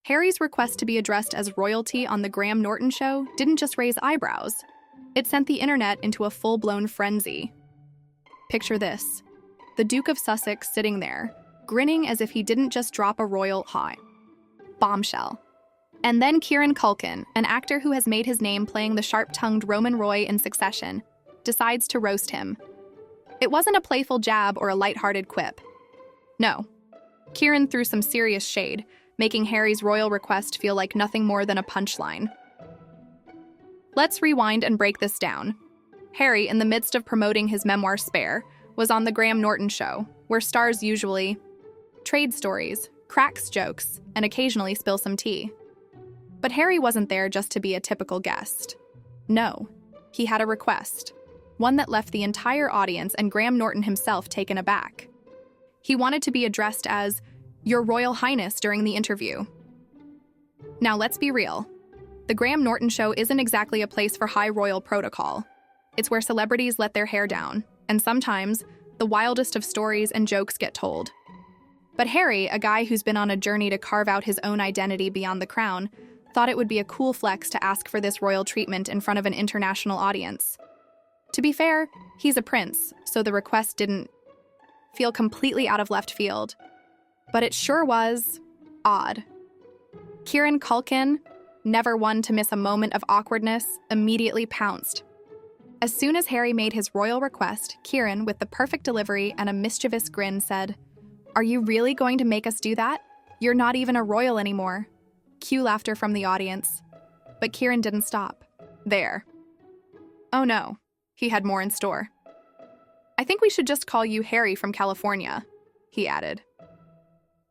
Harry's request to be addressed as royalty on the Graham Norton show didn't just raise eyebrows. It sent the internet into a full-blown frenzy. Picture this: the Duke of Sussex sitting there, grinning as if he didn't just drop a royal high bombshell. And then Kieran Culkin, an actor who has made his name playing the sharp-tongued Roman Roy in Succession, decides to roast him. It wasn't a playful jab or a lighthearted quip. No. Kieran threw some serious shade, making Harry's royal request feel like nothing more than a punchline. Let's rewind and break this down. Harry, in the midst of promoting his memoir Spare, was on the Graham Norton show, where stars usually trade stories, cracks jokes, and occasionally spill some tea. But Harry wasn't there just to be a typical guest. No, he had a request, one that left the entire audience and Graham Norton himself taken aback. He wanted to be addressed as Your Royal Highness during the interview. Now let's be real. The Graham Norton show isn't exactly a place for high royal protocol. It's where celebrities let their hair down, and sometimes the wildest of stories and jokes get told. But Harry, a guy who's been on a journey to carve out his own identity beyond the crown, thought it would be a cool flex to ask for this royal treatment in front of an international audience. To be fair, he's a prince, so the request didn't feel completely out of left field. But it sure was odd. Kieran Culkin, never one to miss a moment of awkwardness, immediately pounced. As soon as Harry made his royal request, Kieran, with the perfect delivery and a mischievous grin, said, "Are you really going to make us do that? You're not even a royal anymore." Cue laughter from the audience. But Kieran didn't stop there. Oh no, he had more in store. "I think we should just call you Harry from California," he added.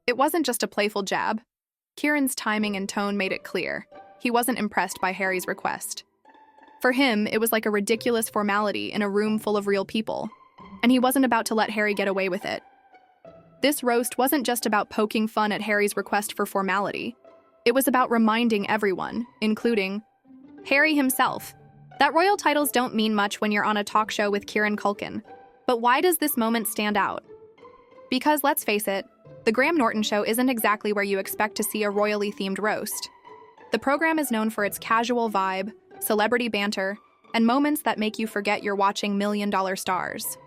It wasn't just a playful jab. Kieran's timing and tone made it clear. He wasn't impressed by Harry's request. For him, it was like a ridiculous formality in a room full of real people, and he wasn't about to let Harry get away with it. This roast wasn't just about poking fun at Harry's request for formality. It was about reminding everyone, including Harry himself, that royal titles don't mean much when you're on a talk show with Kieran Culkin. But why does this moment stand out? Because, let's face it, the Graham Norton show isn't exactly where you expect to see a royally themed roast. The program is known for its casual vibe, celebrity banter, and moments that make you forget you're watching million-dollar stars.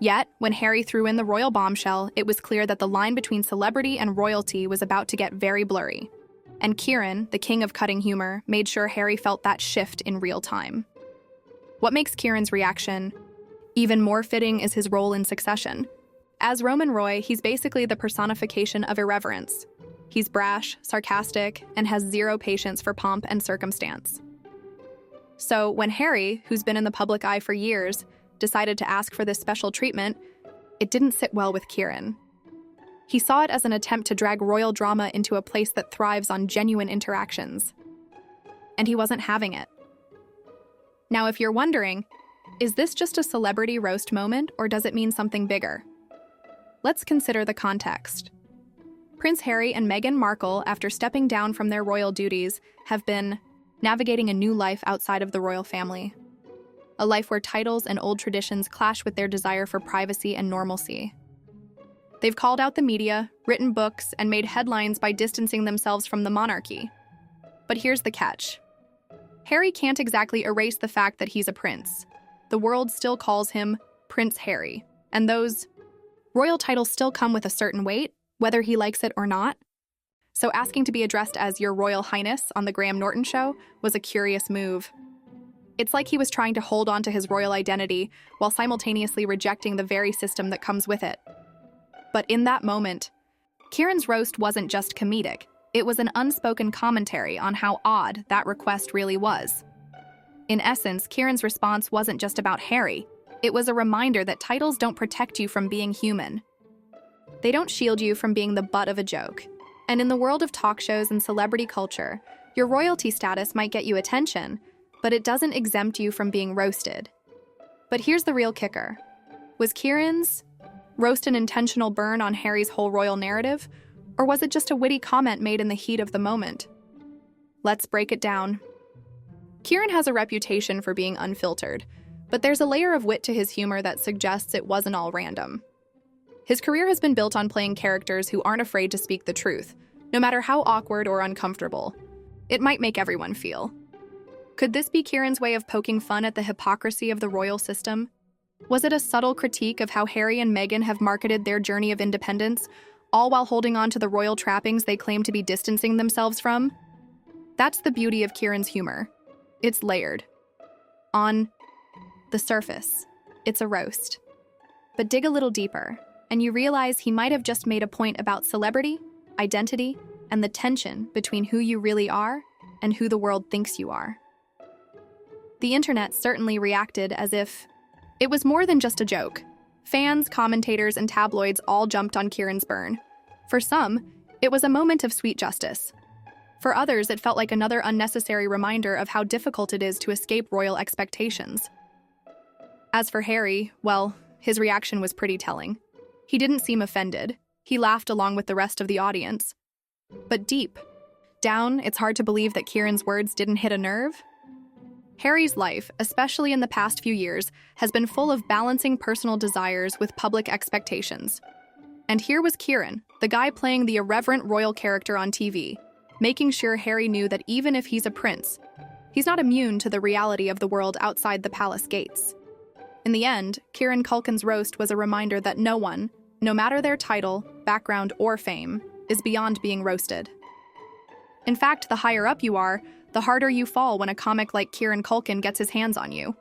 Yet, when Harry threw in the royal bombshell, it was clear that the line between celebrity and royalty was about to get very blurry. And Kieran, the king of cutting humor, made sure Harry felt that shift in real time. What makes Kieran's reaction even more fitting is his role in Succession. As Roman Roy, he's basically the personification of irreverence. He's brash, sarcastic, and has zero patience for pomp and circumstance. So when Harry, who's been in the public eye for years, decided to ask for this special treatment, it didn't sit well with Kieran. He saw it as an attempt to drag royal drama into a place that thrives on genuine interactions. And he wasn't having it. Now, if you're wondering, is this just a celebrity roast moment, or does it mean something bigger? Let's consider the context. Prince Harry and Meghan Markle, after stepping down from their royal duties, have been navigating a new life outside of the royal family. A life where titles and old traditions clash with their desire for privacy and normalcy. They've called out the media, written books, and made headlines by distancing themselves from the monarchy. But here's the catch. Harry can't exactly erase the fact that he's a prince. The world still calls him Prince Harry, and those royal titles still come with a certain weight, whether he likes it or not. So asking to be addressed as Your Royal Highness on the Graham Norton show was a curious move. It's like he was trying to hold on to his royal identity while simultaneously rejecting the very system that comes with it. But in that moment, Kieran's roast wasn't just comedic. It was an unspoken commentary on how odd that request really was. In essence, Kieran's response wasn't just about Harry. It was a reminder that titles don't protect you from being human. They don't shield you from being the butt of a joke. And in the world of talk shows and celebrity culture, your royalty status might get you attention, but it doesn't exempt you from being roasted. But here's the real kicker. Was Kieran's roast an intentional burn on Harry's whole royal narrative, or was it just a witty comment made in the heat of the moment? Let's break it down. Kieran has a reputation for being unfiltered, but there's a layer of wit to his humor that suggests it wasn't all random. His career has been built on playing characters who aren't afraid to speak the truth, no matter how awkward or uncomfortable it might make everyone feel. Could this be Kieran's way of poking fun at the hypocrisy of the royal system? Was it a subtle critique of how Harry and Meghan have marketed their journey of independence, all while holding on to the royal trappings they claim to be distancing themselves from? That's the beauty of Kieran's humor. It's layered. On the surface, it's a roast. But dig a little deeper, and you realize he might have just made a point about celebrity, identity, and the tension between who you really are and who the world thinks you are. The internet certainly reacted as if it was more than just a joke. Fans, commentators, and tabloids all jumped on Kieran's burn. For some, it was a moment of sweet justice. For others, it felt like another unnecessary reminder of how difficult it is to escape royal expectations. As for Harry, well, his reaction was pretty telling. He didn't seem offended. He laughed along with the rest of the audience. But deep down, it's hard to believe that Kieran's words didn't hit a nerve. Harry's life, especially in the past few years, has been full of balancing personal desires with public expectations. And here was Kieran, the guy playing the irreverent royal character on TV, making sure Harry knew that even if he's a prince, he's not immune to the reality of the world outside the palace gates. In the end, Culkin's roast was a reminder that no one, no matter their title, background, or fame, is beyond being roasted. In fact, the higher up you are, the harder you fall when a comic like Kieran Culkin gets his hands on you.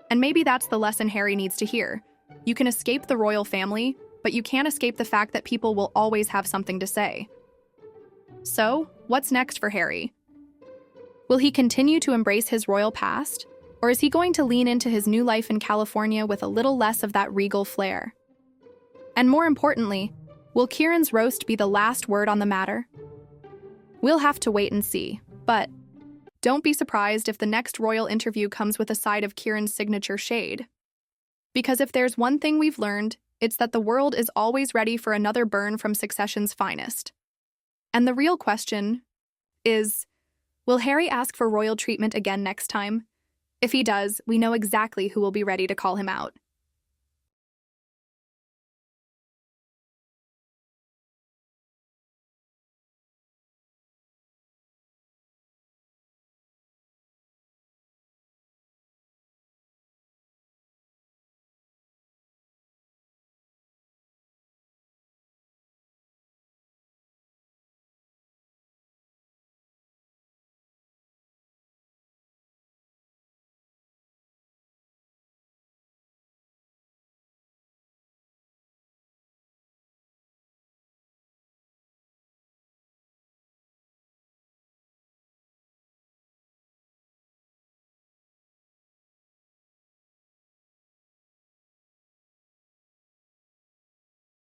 And maybe that's the lesson Harry needs to hear. You can escape the royal family, but you can't escape the fact that people will always have something to say. So, what's next for Harry? Will he continue to embrace his royal past? Or is he going to lean into his new life in California with a little less of that regal flair? And more importantly, will Kieran's roast be the last word on the matter? We'll have to wait and see, but don't be surprised if the next royal interview comes with a side of Kieran's signature shade. Because if there's one thing we've learned, it's that the world is always ready for another burn from Succession's finest. And the real question is, will Harry ask for royal treatment again next time? If he does, we know exactly who will be ready to call him out.